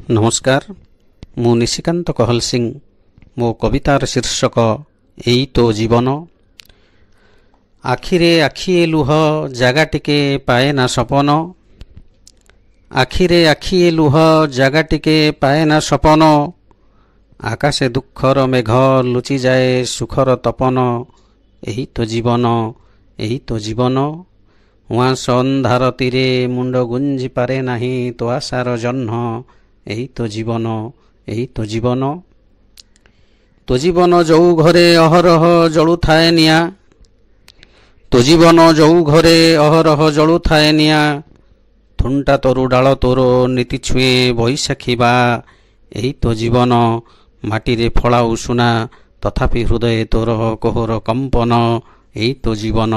नमस्कार मु निशिकांत कहल सिंह मो कवितार शीर्षक एई तो जीवन। आखिरे आखिए लुह जागा टिके पाए ना सपन, आखिरे आखिए लुह जागा टिके पाए ना सपन, आकाशे दुखर मेघ लुचि जाए सुखर तपन। एही तो जीवन, एही तो जीवन। उआस अंधार तीरे मुंड गुंजी पारे नाही तो आशार जह्न। एही तो जीवन, एही तो जीवन। तो जीवन जो घरे अहरह जलुथाए निया, तो जीवन जो घरे अहरह जलुथाए निया, थुंटा तोरु डाल तोर नीति छुए बैशाखी बा। एही तो जीवन। माटीरे फळाउ सुना तथापि हृदय तोर कोहर कंपन। एही तो जीवन,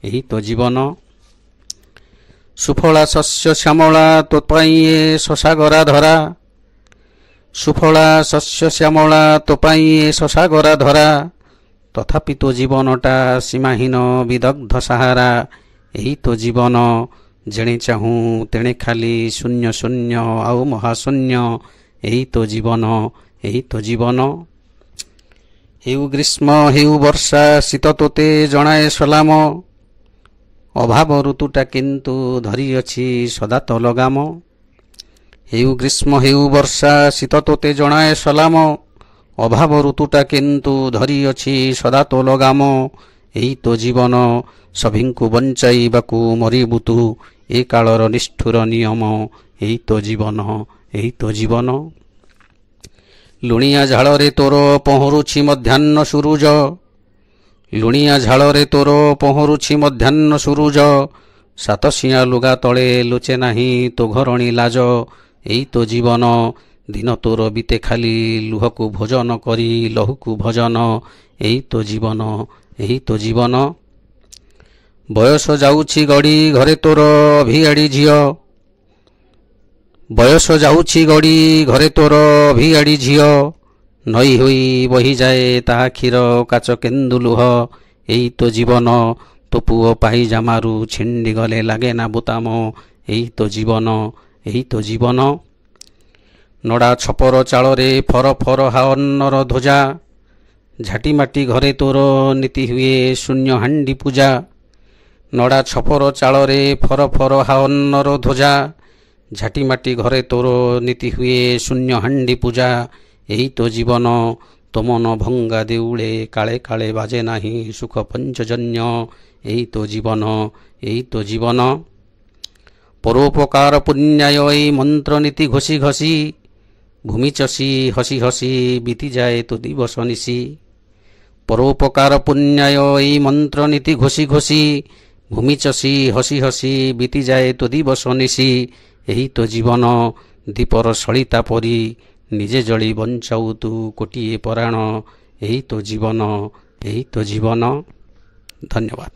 एही तो जीवन। सुफला शस्य श्यामला तो पाइए शशागरा धरा, सुफला शस्य श्यामला तो पाइए शशागरा धरा, तथापि तो जीवनटा सीमाहीन विदग्ध सहारा। एही तो जीवन। जेणे चाहूँ तेणे खाली शून्य शून्य आउ महाशून्य। एही तो जीवन, एही तो जीवन। हेउ ग्रीष्म हेउ वर्षा शीत तोते जणाए सलाम, अभाव ऋतुटा किंतु धरी अछि सदा तो लगाम। हेउ ग्रीष्म हेउ वर्षा शीत तोते जणाए सलाम, अभाव ऋतुटा किंतु धरी अछि सदा तो लगाम। एही तो जीवन। सभिंकु बंचाइबाकु मरिबु तु ए कालर निष्ठुर नियम। एही तो जीवन, एही तो जीवन। लुणिया झाଳରେ तोर पहरुछि मध्याह्न सूरुज, लुणिया झाଳରେ तोर पहरुछि मध्याह्न सूरुज, सातसिया लुगा तळे लुचे नाही तो घरणी लाज। एही तो जीवन। दिन तोर बीते खाली लुहकु भोजन करी लहुकु भजन। एही तो जीवन, एही तो जीवन। बयस जाउछि गड़ी घरे तोर अभियाड़ी झियो, बयस जाउछि गड़ी घरे तोर अभियाड़ी झियो, नई होई बही जाए ताहा क्षीर काच केन्दु लुह। एही तो जीवन। तो पुओ पाई जामारू छिंडी गले लागे ना बुताम। एही तो जीवन, एही तो जीवन। नड़ा छपर चाଳରେ फर फर हान्नर ध्वजा, झाटी माटी घरे तोर नीति हुए शून्य हांडी पूजा। नड़ा छपर चाଳରେ फर फर हान्नर ध्वजा, झाटी माटी घरे तोर नीति हुए शून्य हांडी पूजा। एही तो जीवन। तो मन भंगा देउळे काळे काळे बाजे नाही सुख पंचजन्य। एही तो जीवन, एही तो जीवन। परोपकार पुण्याय एई मंत्र नीति घोषी घोषी, भूमि चषी हसी हसी बीती जाए तो दिवस निशी। परोपकार पुण्याय एई मंत्र नीति घोषी घोषी, भूमि चषी हसी हसी बीती जाए तो दिवस निशी। एही तो जीवन। दीपर सलिता परी निजे जली बंचाऊ तू कोटिए पराण। एही तो जीवन, एही तो जीवन। धन्यवाद।